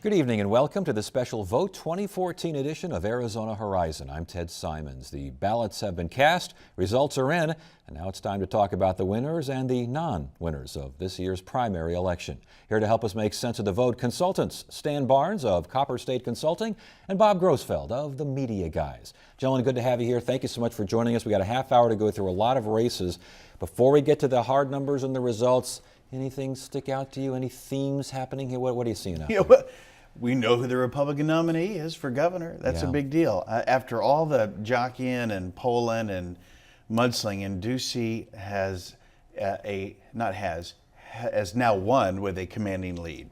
Good evening and welcome to the special Vote 2014 edition of Arizona Horizon. I'm Ted Simons. The ballots have been cast, results are in, and now it's time to talk about the winners and the non-winners of this year's primary election. Here to help us make sense of the vote, consultants Stan Barnes of Copper State Consulting and Bob Grossfeld of the Media Guys. Gentlemen, good to have you here. Thank you so much for joining us. We got a half hour to go through a lot of races. Before we get to the hard numbers and the results, anything stick out to you? Any themes happening here? What are you seeing out there? We know who the Republican nominee is for governor. That's a big deal. After all the jockeying and polling and mudslinging, Ducey has now won with a commanding lead.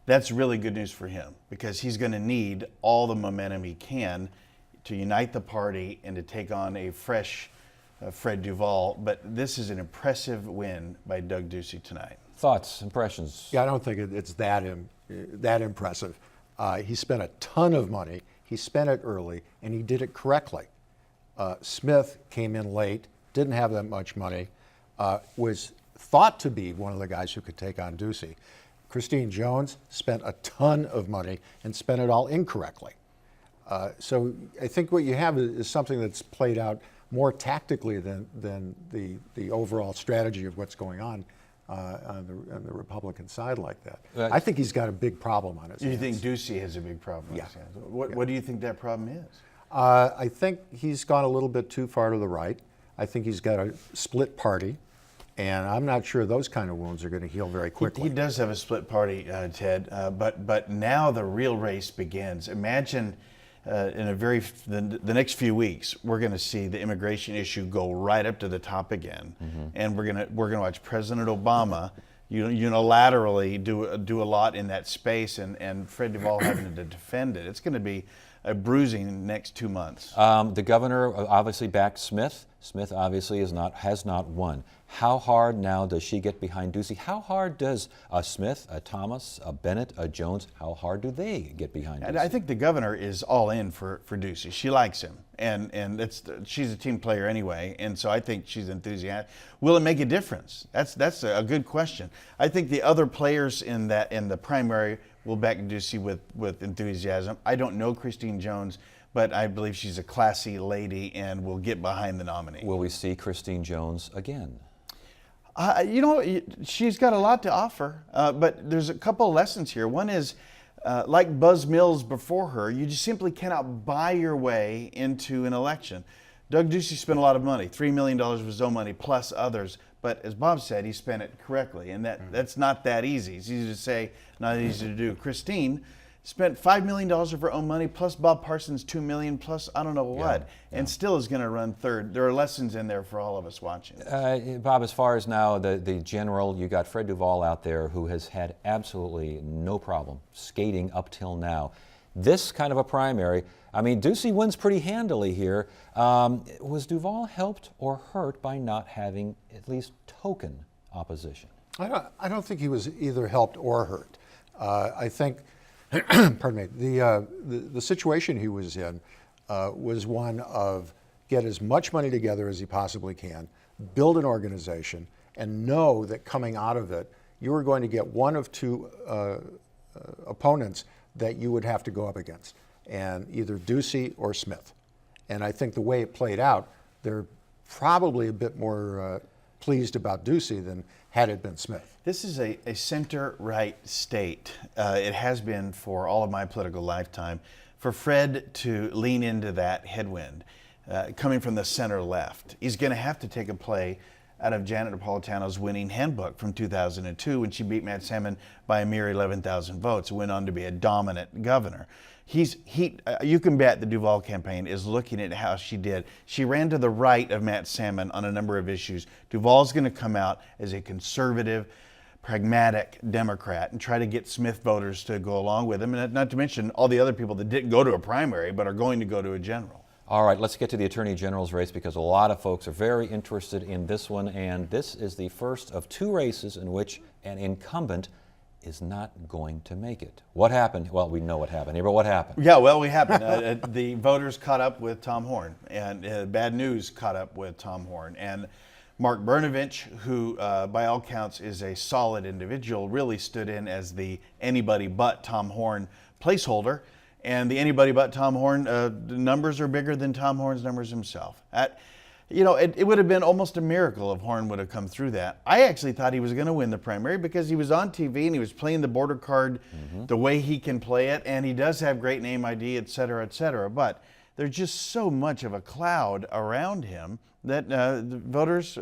That's really good news for him because he's going to need all the momentum he can to unite the party and to take on a fresh Fred Duvall. But this is an impressive win by Doug Ducey tonight. Thoughts, impressions? Yeah, I don't think it's that impressive. He spent a ton of money. He spent it early, and he did it correctly. Smith came in late, didn't have that much money, was thought to be one of the guys who could take on Ducey. Christine Jones spent a ton of money and spent it all incorrectly. So I think what you have is something that's played out more tactically than the overall strategy of what's going on the Republican side like that. I think he's got a big problem on his hands. You think Ducey has a big problem on his hands? What do you think that problem is? I think he's gone a little bit too far to the right. I think he's got a split party, and I'm not sure those kind of wounds are going to heal very quickly. He does have a split party, Ted, but now the real race begins. Imagine in the next few weeks, we're going to see the immigration issue go right up to the top again, and we're going to watch President Obama unilaterally do a lot in that space, and Fred Duvall having to defend it. It's going to be a next 2 months. The governor obviously backed Smith. Smith obviously has not won. How hard now does she get behind Ducey? How hard does Smith, Thomas, Bennett, Jones, how hard do they get behind Ducey? I think the governor is all in for Ducey. She likes him, and she's a team player anyway, and so I think she's enthusiastic. Will it make a difference? That's a good question. I think the other players in the primary will back Ducey with enthusiasm. I don't know Christine Jones, but I believe she's a classy lady and will get behind the nominee. Will we see Christine Jones again? She's got a lot to offer, but there's a couple of lessons here. One is, like Buzz Mills before her, you just simply cannot buy your way into an election. Doug Ducey spent a lot of money, $3 million of his own money, plus others. But as Bob said, he spent it correctly, and that's not that easy. It's easy to say, not easy to do. Christine spent $5 million of her own money, plus Bob Parsons $2 million, plus I don't know what, and still is going to run third. There are lessons in there for all of us watching. Bob, as far as now the general, you got Fred Duvall out there who has had absolutely no problem skating up till now. This kind of a primary, I mean, Ducey wins pretty handily here. Was Duvall helped or hurt by not having at least token opposition? I don't think he was either helped or hurt. I think, pardon me, the situation he was in was one of get as much money together as he possibly can, build an organization, and know that coming out of it, you were going to get one of two opponents that you would have to go up against, and either Ducey or Smith. And I think the way it played out, they're probably a bit more pleased about Ducey than had it been Smith. This is a center-right state. It has been for all of my political lifetime. For Fred to lean into that headwind, coming from the center-left, he's going to have to take a play out of Janet Napolitano's winning handbook from 2002 when she beat Matt Salmon by a mere 11,000 votes and went on to be a dominant governor. You can bet the Duvall campaign is looking at how she did. She ran to the right of Matt Salmon on a number of issues. Duvall's going to come out as a conservative, pragmatic Democrat and try to get Smith voters to go along with him, and not to mention all the other people that didn't go to a primary but are going to go to a general. All right, let's get to the Attorney General's race because a lot of folks are very interested in this one, and this is the first of two races in which an incumbent is not going to make it. What happened? Well, we know what happened here, but what happened? Yeah, well, we happened. The voters caught up with Tom Horne, and bad news caught up with Tom Horne. And Mark Brnovich, who by all counts is a solid individual, really stood in as the anybody but Tom Horne placeholder, and the anybody but Tom Horn numbers are bigger than Tom Horn's numbers himself. It would have been almost a miracle if Horn would have come through that. I actually thought he was going to win the primary because he was on TV and he was playing the border card the way he can play it, and he does have great name ID, et cetera, et cetera. But there's just so much of a cloud around him that the voters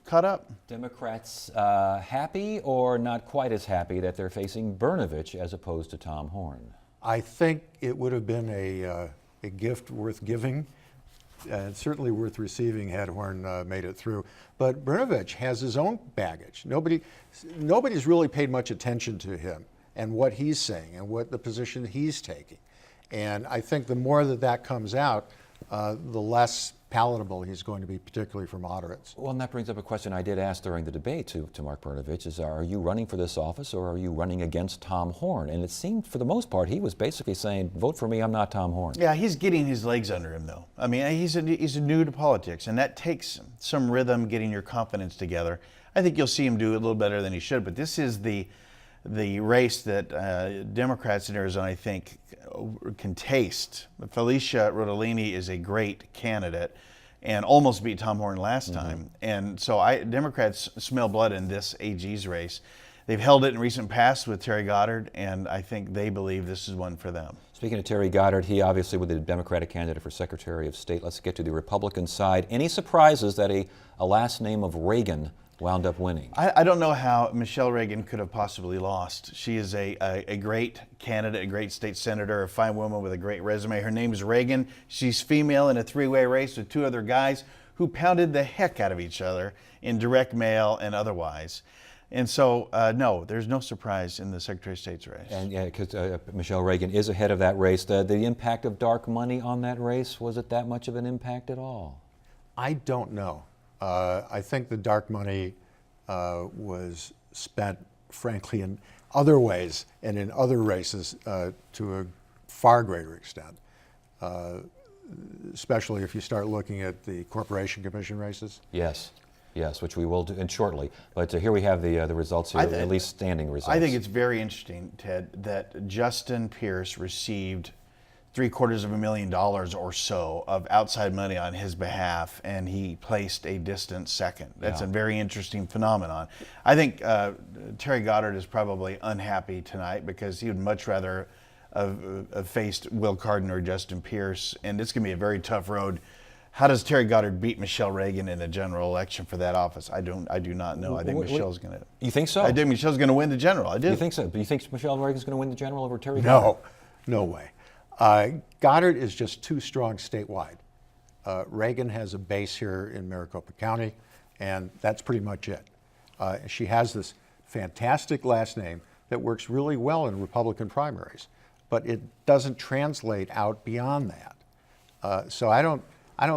cut up. Democrats happy or not quite as happy that they're facing Brnovich as opposed to Tom Horn? I think it would have been a gift worth giving, and certainly worth receiving had Horn made it through. But Brnovich has his own baggage. Nobody's really paid much attention to him and what he's saying and what the position he's taking. And I think the more that comes out, the less palatable he's going to be, particularly for moderates. Well, and that brings up a question I did ask during the debate to Mark Brnovich, is are you running for this office or are you running against Tom Horn? And it seemed for the most part he was basically saying, vote for me, I'm not Tom Horn. Yeah, he's getting his legs under him, though. I mean, he's new to politics, and that takes some rhythm, getting your confidence together. I think you'll see him do a little better than he should, but this is the race that Democrats in Arizona, I think, can taste. Felicia Rodolini is a great candidate and almost beat Tom Horn last time. And so Democrats smell blood in this AG's race. They've held it in recent past with Terry Goddard, and I think they believe this is one for them. Speaking of Terry Goddard, he obviously was the Democratic candidate for Secretary of State. Let's get to the Republican side. Any surprises that a last name of Reagan wound up winning? I don't know how Michelle Reagan could have possibly lost. She is a great candidate, a great state senator, a fine woman with a great resume. Her name is Reagan. She's female in a three-way race with two other guys who pounded the heck out of each other in direct mail and otherwise. And so, no, there's no surprise in the Secretary of State's race. And yeah, because Michelle Reagan is ahead of that race. The impact of dark money on that race, was it that much of an impact at all? I don't know. I think the dark money was spent, frankly, in other ways and in other races to a far greater extent, especially if you start looking at the Corporation Commission races. Yes, which we will do shortly. But here we have the results here, at least standing results. I think it's very interesting, Ted, that Justin Pierce received $750,000 or so of outside money on his behalf, and he placed a distant second. That's a very interesting phenomenon. I think Terry Goddard is probably unhappy tonight because he would much rather have faced Will Cardin or Justin Pierce, and it's going to be a very tough road. How does Terry Goddard beat Michelle Reagan in a general election for that office? I do not know. I think Michelle's going to. You think so? I think Michelle's going to win the general. I do. You think so? But you think Michelle Reagan's going to win the general over Terry Goddard? No way. Goddard is just too strong statewide. Reagan has a base here in Maricopa County, and that's pretty much it. She has this fantastic last name that works really well in Republican primaries, but it doesn't translate out beyond that. So I don't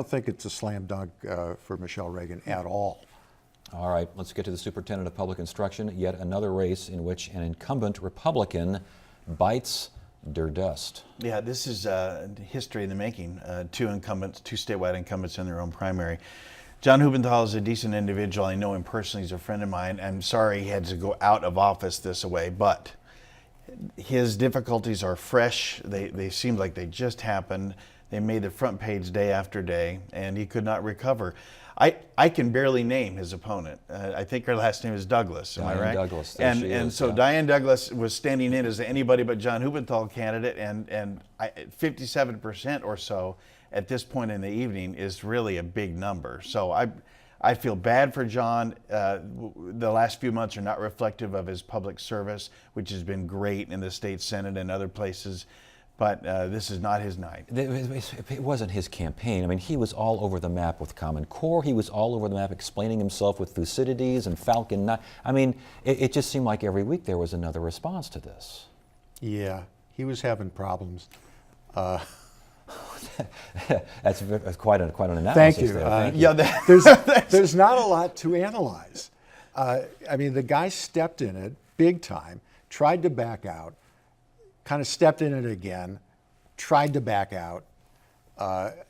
think it's a slam dunk for Michelle Reagan at all. All right, let's get to the Superintendent of Public Instruction. Yet another race in which an incumbent Republican bites der dust. Yeah, this is history in the making. Two statewide incumbents in their own primary. John Hubenthal is a decent individual. I know him personally. He's a friend of mine. I'm sorry he had to go out of office this way, but his difficulties are fresh. They seem like they just happened. They made the front page day after day, and he could not recover. I can barely name his opponent. I think her last name is Douglas. Am I right? Diane Douglas. There she is, so yeah. Diane Douglas was standing in as anybody but John Hubenthal candidate, and 57% or so at this point in the evening is really a big number. So I feel bad for John. The last few months are not reflective of his public service, which has been great in the state Senate and other places. But this is not his night. It wasn't his campaign. I mean, he was all over the map with Common Core. He was all over the map explaining himself with Thucydides and Falcon 9. I mean, it just seemed like every week there was another response to this. Yeah, he was having problems. That's quite an analysis. Thank you. There. Thank you. Yeah, There's not a lot to analyze. I mean, the guy stepped in it big time, tried to back out, kind of stepped in it again, tried to back out.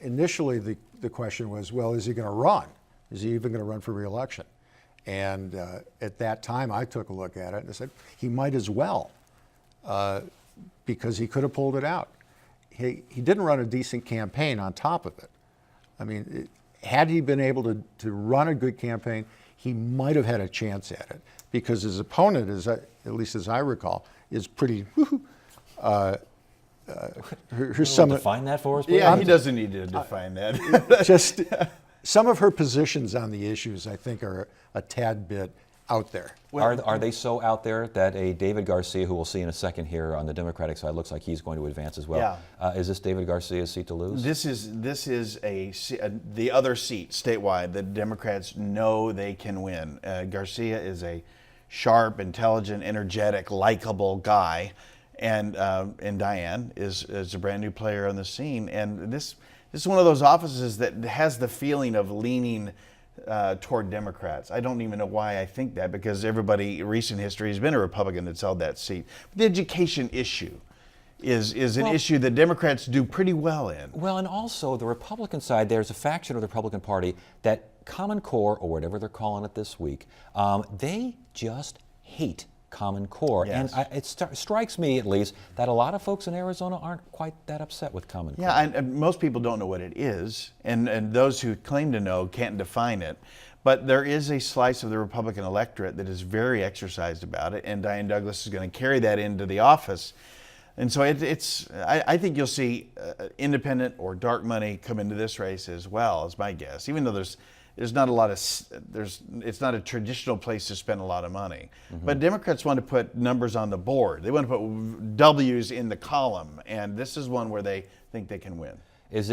Initially, the question was, well, is he going to run? Is he even going to run for re-election? And at that time, I took a look at it and I said, he might as well. because he could have pulled it out. He didn't run a decent campaign on top of it. I mean, had he been able to run a good campaign, he might have had a chance at it, because his opponent, is, at least as I recall, is pretty. Here's some Define that for us, please. Yeah, he doesn't need to define that. just some of her positions on the issues, I think, are a tad bit out there. Are they so out there that a David Garcia, who we'll see in a second here on the Democratic side, looks like he's going to advance as well? Yeah. Is this David Garcia's seat to lose? This is the other seat statewide that Democrats know they can win. Garcia is a sharp, intelligent, energetic, likable guy, and Diane is a brand new player on the scene. And this is one of those offices that has the feeling of leaning toward Democrats. I don't even know why I think that, because everybody in recent history has been a Republican that's held that seat. The education issue is an issue that Democrats do pretty well in. Well, and also the Republican side, there's a faction of the Republican Party that Common Core, or whatever they're calling it this week, they just hate Common Core. Yes. And it strikes me, at least, that a lot of folks in Arizona aren't quite that upset with Common Core. Yeah, and most people don't know what it is, and those who claim to know can't define it. But there is a slice of the Republican electorate that is very exercised about it, and Diane Douglas is going to carry that into the office. And so I think you'll see independent or dark money come into this race as well, is my guess. Even though there's not a lot of, it's not a traditional place to spend a lot of money. Mm-hmm. But Democrats want to put numbers on the board. They want to put W's in the column, and this is one where they think they can win.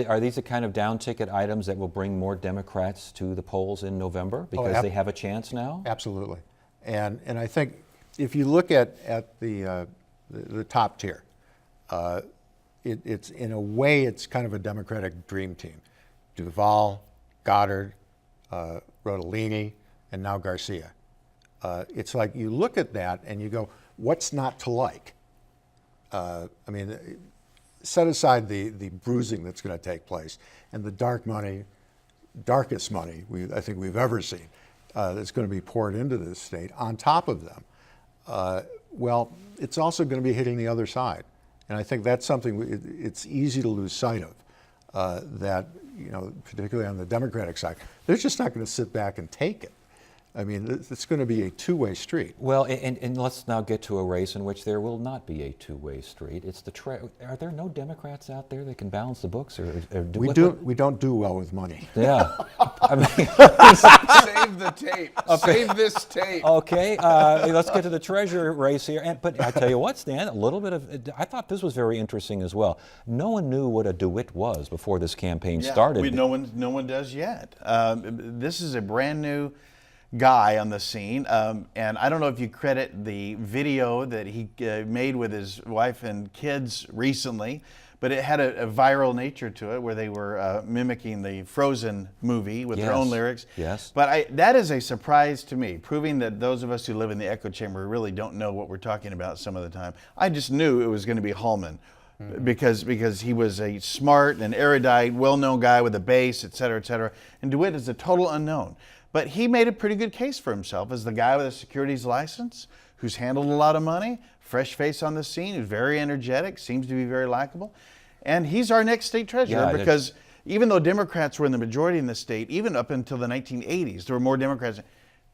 Are these the kind of down ticket items that will bring more Democrats to the polls in November because they have a chance now? Absolutely. And I think if you look at the top tier, it's in a way it's kind of a Democratic dream team. Duval, Goddard, Rodolini, and now Garcia. It's like you look at that and you go, what's not to like? I mean, set aside the bruising that's going to take place and the darkest money I think we've ever seen that's going to be poured into this state on top of them. Well, it's also going to be hitting the other side. And I think that's something it's easy to lose sight of, that, particularly on the Democratic side, they're just not going to sit back and take it. I mean, it's going to be a two-way street. Well, and let's now get to a race in which there will not be a two-way street. It's are there no Democrats out there that can balance the books, or we don't do well with money. Yeah, I mean, Save the tape. Save this tape. Okay, let's get to the treasurer race here. But I tell you what, Stan, I thought this was very interesting as well. No one knew what a DeWitt was before this campaign started. No one does yet. This is a brand new guy on the scene, and I don't know if you credit the video that he made with his wife and kids recently, but it had a viral nature to it where they were mimicking the Frozen movie with their own lyrics. Yes. But that is a surprise to me, proving that those of us who live in the echo chamber really don't know what we're talking about some of the time. I just knew it was going to be Hallman. Because he was a smart and erudite, well-known guy with a bass, et cetera, and DeWitt is a total unknown. But he made a pretty good case for himself as the guy with a securities license, who's handled a lot of money, fresh face on the scene, who's very energetic, seems to be very likable. And he's our next state treasurer, because even though Democrats were in the majority in the state, even up until the 1980s, there were more Democrats.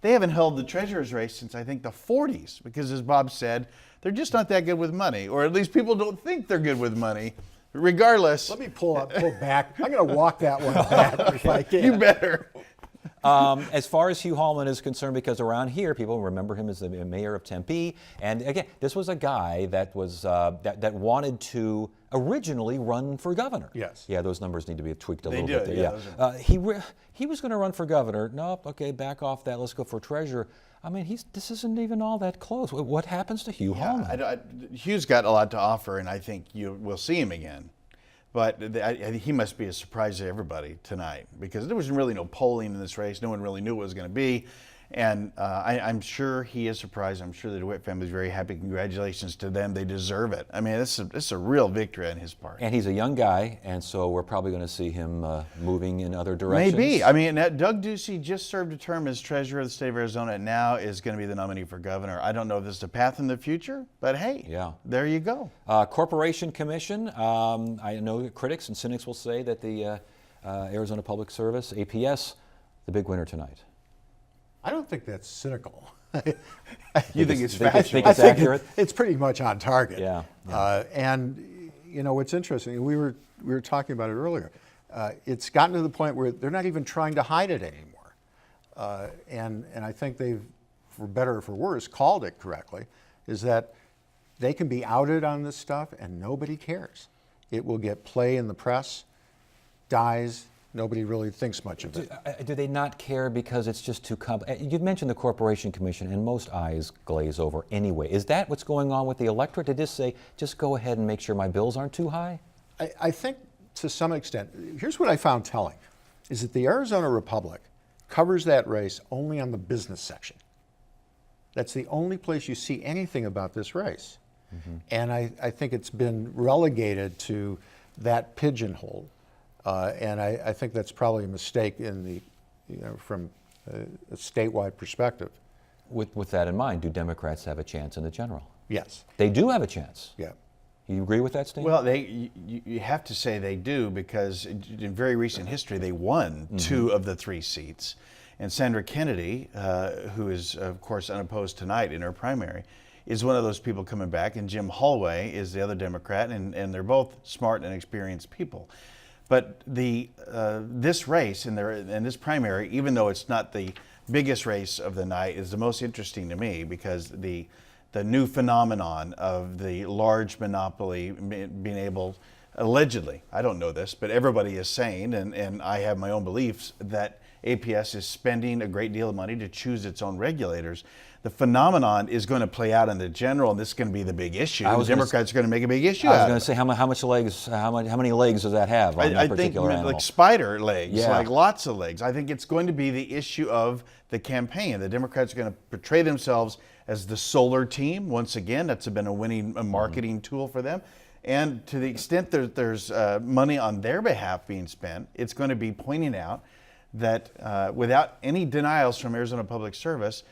They haven't held the treasurer's race since, I think, the 40s, because as Bob said, they're just not that good with money, or at least people don't think they're good with money. Regardless. Let me pull back. I'm going to walk that one back if I can. You better. As far as Hugh Hallman is concerned, because around here people remember him as the mayor of Tempe, and again, this was a guy that was that wanted to originally run for governor. Yes. Yeah, those numbers need to be tweaked a They little do, bit. yeah. He was going to run for governor. Nope. Okay, back off that. Let's go for treasurer. I mean, this isn't even all that close. What happens to Hugh Hallman? Hugh's got a lot to offer, and I think you will see him again. But he must be a surprise to everybody tonight, because there was really no polling in this race. No one really knew what it was going to be. And I'm sure he is surprised. I'm sure the DeWitt family is very happy. Congratulations to them. They deserve it. I mean, this is a real victory on his part. And he's a young guy, and so we're probably going to see him moving in other directions. Maybe. I mean, Doug Ducey just served a term as treasurer of the state of Arizona and now is going to be the nominee for governor. I don't know if this is a path in the future, but hey, Yeah. there you go. Corporation Commission, I know that critics and cynics will say that the Arizona Public Service, APS, the big winner tonight. I don't think that's cynical. You think it's think fashionable? it's accurate? It's pretty much on target. Yeah. And you know what's interesting? We were talking about it earlier. It's gotten to the point where they're not even trying to hide it anymore. And I think they've, for better or for worse, called it correctly. Is that they can be outed on this stuff and nobody cares. It will get play in the press, dies. Nobody really thinks much of it. Do they not care because it's just too You've mentioned the Corporation Commission, and most eyes glaze over anyway. Is that what's going on with the electorate? To just say, just go ahead and make sure my bills aren't too high? I think to some extent, here's what I found telling, is that the Arizona Republic covers that race only on the business section. That's the only place you see anything about this race. Mm-hmm. And I think it's been relegated to that pigeonhole. And I think that's probably a mistake in the, from a statewide perspective. With that in mind, do Democrats have a chance in the general? Yes. They do have a chance. Yeah. You agree with that statement? Well, you have to say they do because in very recent history they won 2 of the 3 seats. And Sandra Kennedy, who is of course unopposed tonight in her primary, is one of those people coming back. And Jim Hallway is the other Democrat, and they're both smart and experienced people. But this race and this primary, even though it's not the biggest race of the night, is the most interesting to me because the new phenomenon of the large monopoly being able, allegedly, I don't know this, but everybody is saying, and I have my own beliefs, that APS is spending a great deal of money to choose its own regulators. The phenomenon is going to play out in the general, and this is going to be the big issue. The Democrats are going to make a big issue out of it. I was going to say, how many legs does that have on that particular animal? Like spider legs, Yeah. like lots of legs. I think it's going to be the issue of the campaign. The Democrats are going to portray themselves as the solar team. Once again, that's been a marketing tool for them. And to the extent there's money on their behalf being spent, it's going to be pointing out that without any denials from Arizona Public Service,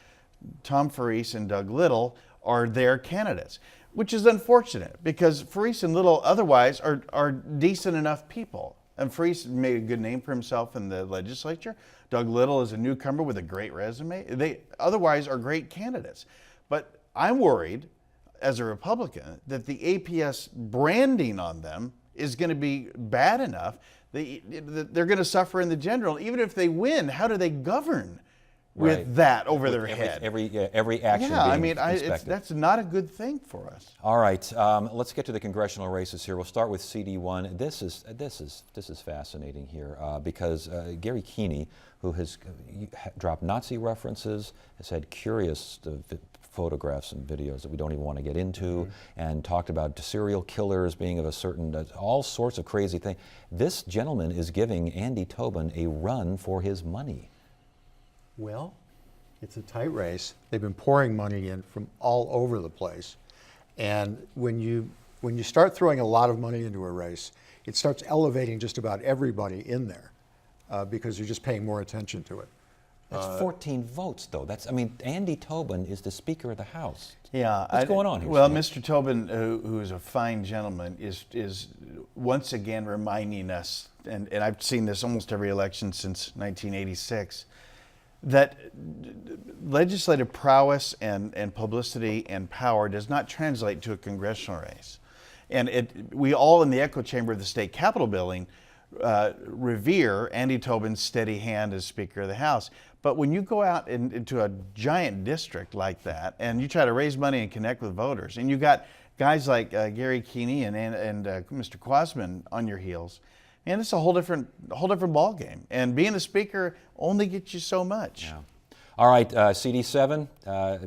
Tom Farese and Doug Little are their candidates, which is unfortunate because Farese and Little otherwise are decent enough people. And Farese made a good name for himself in the legislature. Doug Little is a newcomer with a great resume. They otherwise are great candidates. But I'm worried, as a Republican, that the APS branding on them is going to be bad enough that they're going to suffer in the general. Even if they win, how do they govern with that over their head? Every action being inspected. That's not a good thing for us. All right, let's get to the congressional races here. We'll start with CD1. This is fascinating here because Gary Keeney, who has dropped Nazi references, has had curious photographs and videos that we don't even want to get into, and talked about serial killers being of a certain, all sorts of crazy things. This gentleman is giving Andy Tobin a run for his money. Well, it's a tight race. They've been pouring money in from all over the place. And when you start throwing a lot of money into a race, it starts elevating just about everybody in there because you're just paying more attention to it. That's 14 votes, though. Andy Tobin is the Speaker of the House. Yeah, what's going on here? Well, Steve? Mr. Tobin, who is a fine gentleman, is once again reminding us, and I've seen this almost every election since 1986, that legislative prowess and publicity and power does not translate to a congressional race. And we all in the echo chamber of the state capitol building revere Andy Tobin's steady hand as Speaker of the House. But when you go out into a giant district like that and you try to raise money and connect with voters, and you got guys like Gary Keeney and Mr. Quasman on your heels, and it's a whole different ball game. And being a speaker only gets you so much. Yeah. All right, CD7,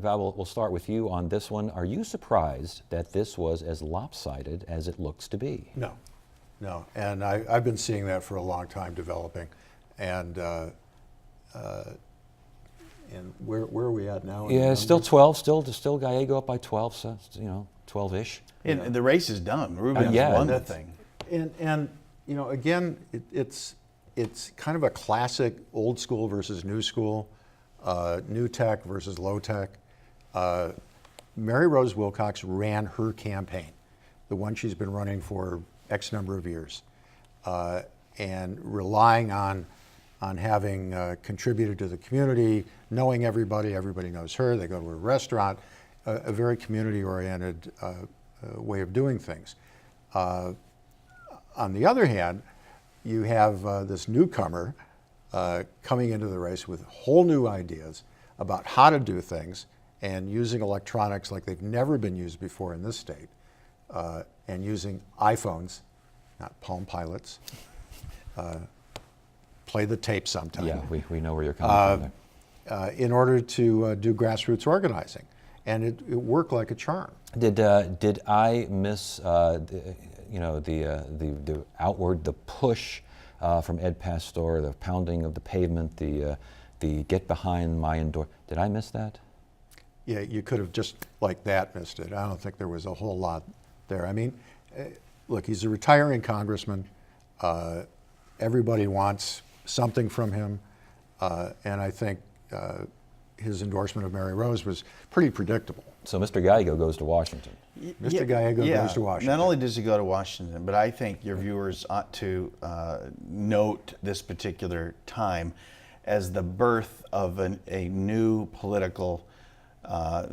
Val, we'll start with you on this one. Are you surprised that this was as lopsided as it looks to be? No, and I've been seeing that for a long time developing, and And where are we at now? in Yeah, the it's still numbers? 12, still Gallego up by 12, so, 12-ish. And the race is done. Ruben's yeah, won the that's- thing. And again, it's kind of a classic old school versus new school, new tech versus low tech. Mary Rose Wilcox ran her campaign, the one she's been running for X number of years, and relying on having contributed to the community, knowing everybody knows her, they go to a restaurant, a very community-oriented way of doing things. On the other hand, you have this newcomer coming into the race with whole new ideas about how to do things and using electronics like they've never been used before in this state, and using iPhones, not Palm Pilots. Play the tape sometime. Yeah, we know where you're coming from there. In order to do grassroots organizing. And it worked like a charm. Did I miss the outward, the push from Ed Pastor, the pounding of the pavement, the get behind my endorse? Did I miss that? Yeah, you could have just like that missed it. I don't think there was a whole lot there. I mean, look, he's a retiring congressman. Everybody wants something from him, and I think his endorsement of Mary Rose was pretty predictable. So Mr. Gallego goes to Washington. Mr. Gallego goes to Washington. Not only does he go to Washington, but I think your viewers ought to note this particular time as the birth of a new political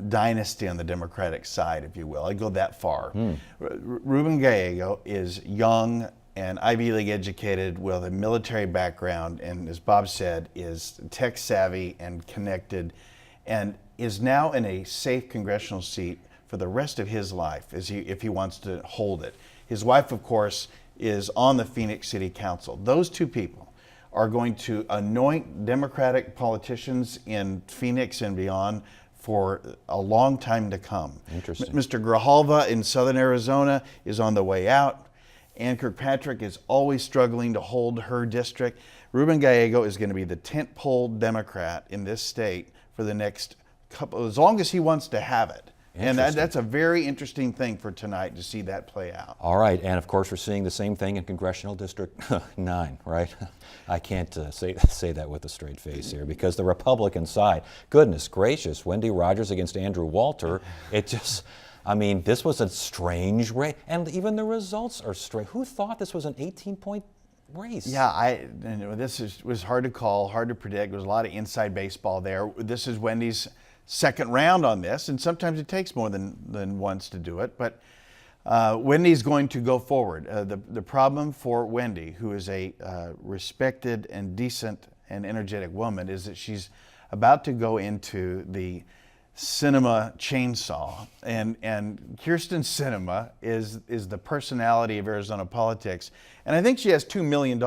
dynasty on the Democratic side, if you will. I go that far. Ruben Gallego is young and Ivy League educated with a military background, and as Bob said, is tech savvy and connected, and is now in a safe congressional seat for the rest of his life if he wants to hold it. His wife, of course, is on the Phoenix City Council. Those two people are going to anoint Democratic politicians in Phoenix and beyond for a long time to come. Interesting. Mr. Grijalva in southern Arizona is on the way out. Ann Kirkpatrick is always struggling to hold her district. Ruben Gallego is going to be the tentpole Democrat in this state for the next couple, as long as he wants to have it. And that's a very interesting thing for tonight to see that play out. All right, and of course we're seeing the same thing in Congressional District 9, right? I can't say that with a straight face here because the Republican side, goodness gracious, Wendy Rogers against Andrew Walter, it just, I mean, this was a strange race, and even the results are strange. Who thought this was an 18-point race? Yeah, was hard to call, hard to predict. There was a lot of inside baseball there. This is Wendy's second round on this, and sometimes it takes more than once to do it, but Wendy's going to go forward. The problem for Wendy, who is a respected and decent and energetic woman, is that she's about to go into the cinema chainsaw, and Kyrsten Sinema is the personality of Arizona politics, and I think she has $2 million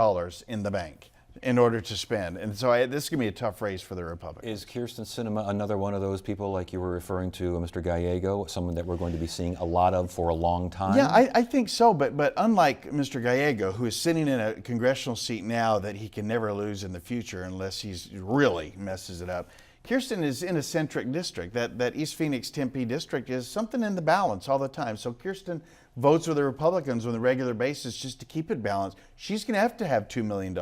in the bank in order to spend, and so this is going to be a tough race for the Republicans. Is Kyrsten Sinema another one of those people like you were referring to, Mr. Gallego, someone that we're going to be seeing a lot of for a long time? Yeah, I think so, but unlike Mr. Gallego, who is sitting in a congressional seat now that he can never lose in the future unless he's really messes it up, Kyrsten is in a centric district. That East Phoenix Tempe district is something in the balance all the time. So Kyrsten votes with the Republicans on a regular basis just to keep it balanced. She's going to have $2 million.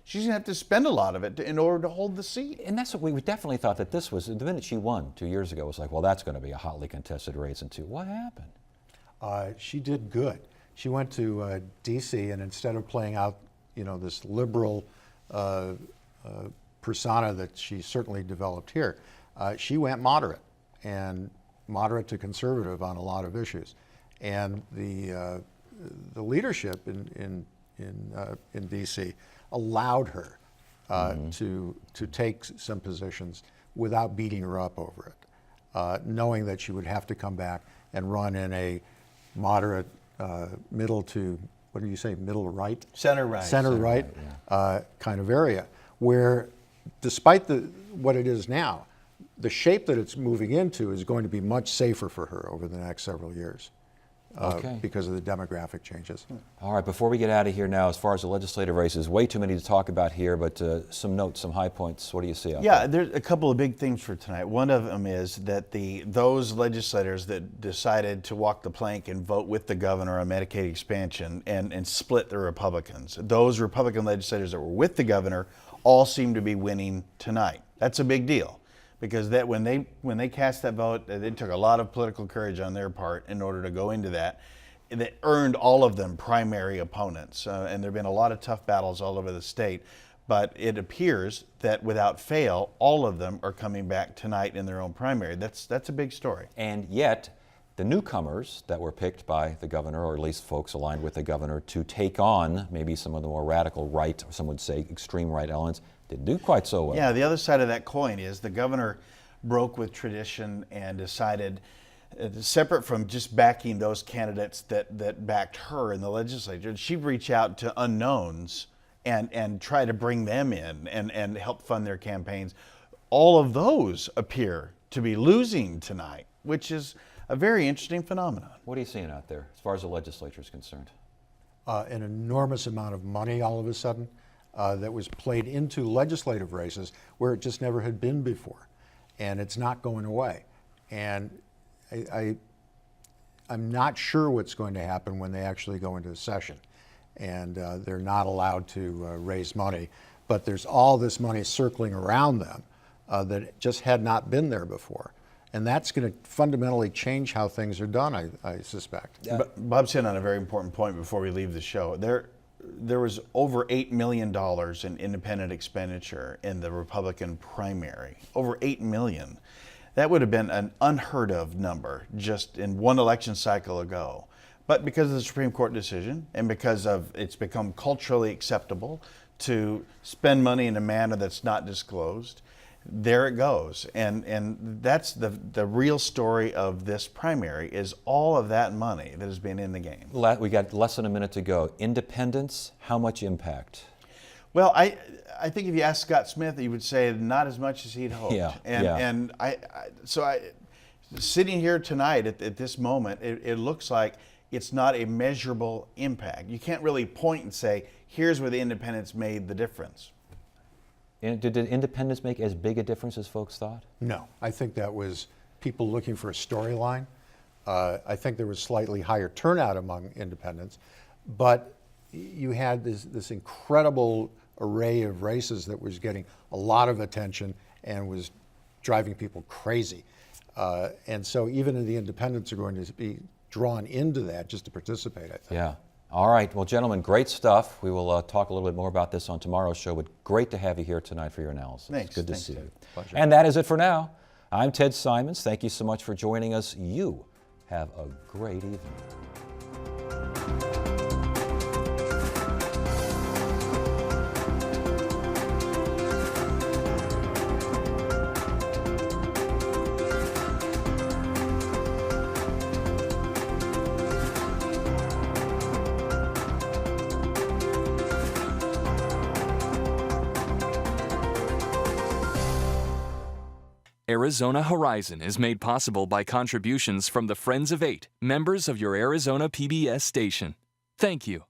She's going to have to spend a lot of it in order to hold the seat. And that's what we definitely thought that this was, the minute she won 2 years ago, it was like, well, that's going to be a hotly contested race. And what happened? She did good. She went to D.C. and instead of playing out, this liberal persona that she certainly developed here, she went moderate to conservative on a lot of issues, and the leadership in D.C. allowed her to take some positions without beating her up over it, knowing that she would have to come back and run in a moderate middle to, what do you say, middle right? Center right. Center right kind of area, where despite what it is now, the shape that it's moving into is going to be much safer for her over the next several years. Okay. because of the demographic changes. All right, before we get out of here now, as far as the legislative races, way too many to talk about here, but some notes, some high points. What do you see out Yeah, there? there's a couple of big themes for tonight. One of them is that those legislators that decided to walk the plank and vote with the governor on Medicaid expansion and split the Republicans, those Republican legislators that were with the governor all seem to be winning tonight. That's a big deal, because that when they cast that vote, it took a lot of political courage on their part in order to go into that. That earned all of them primary opponents, and there have been a lot of tough battles all over the state. But it appears that without fail, all of them are coming back tonight in their own primary. That's a big story. And yet, the newcomers that were picked by the governor, or at least folks aligned with the governor, to take on maybe some of the more radical right, or some would say extreme right elements, didn't do quite so well. Yeah, the other side of that coin is the governor broke with tradition and decided, separate from just backing those candidates that backed her in the legislature, she'd reach out to unknowns and try to bring them in and help fund their campaigns. All of those appear to be losing tonight, which is a very interesting phenomenon. What are you seeing out there as far as the legislature is concerned? An enormous amount of money all of a sudden that was played into legislative races where it just never had been before. And it's not going away. And I'm not sure what's going to happen when they actually go into session. And they're not allowed to raise money. But there's all this money circling around them that just had not been there before. And that's going to fundamentally change how things are done, I suspect. Bob's hit on a very important point before we leave the show. There was over $8 million in independent expenditure in the Republican primary. Over $8 million. That would have been an unheard of number just in one election cycle ago. But because of the Supreme Court decision and because of it's become culturally acceptable to spend money in a manner that's not disclosed, there it goes. And that's the real story of this primary, is all of that money that has been in the game. We got less than a minute to go. Independence, how much impact? Well, I think if you ask Scott Smith, he would say not as much as he'd hoped. Yeah, And sitting here tonight at this moment, it looks like it's not a measurable impact. You can't really point and say, here's where the independents made the difference. And did independence make as big a difference as folks thought? No, I think that was people looking for a storyline. I think there was slightly higher turnout among independents, but you had this incredible array of races that was getting a lot of attention and was driving people crazy. And so even the independents are going to be drawn into that just to participate, I think. Yeah. All right. Well, gentlemen, great stuff. We will talk a little bit more about this on tomorrow's show, but great to have you here tonight for your analysis. Thanks. Good to Thanks, see Ted. you. Pleasure. And that is it for now. I'm Ted Simons. Thank you so much for joining us. You have a great evening. Arizona Horizon is made possible by contributions from the Friends of Eight, members of your Arizona PBS station. Thank you.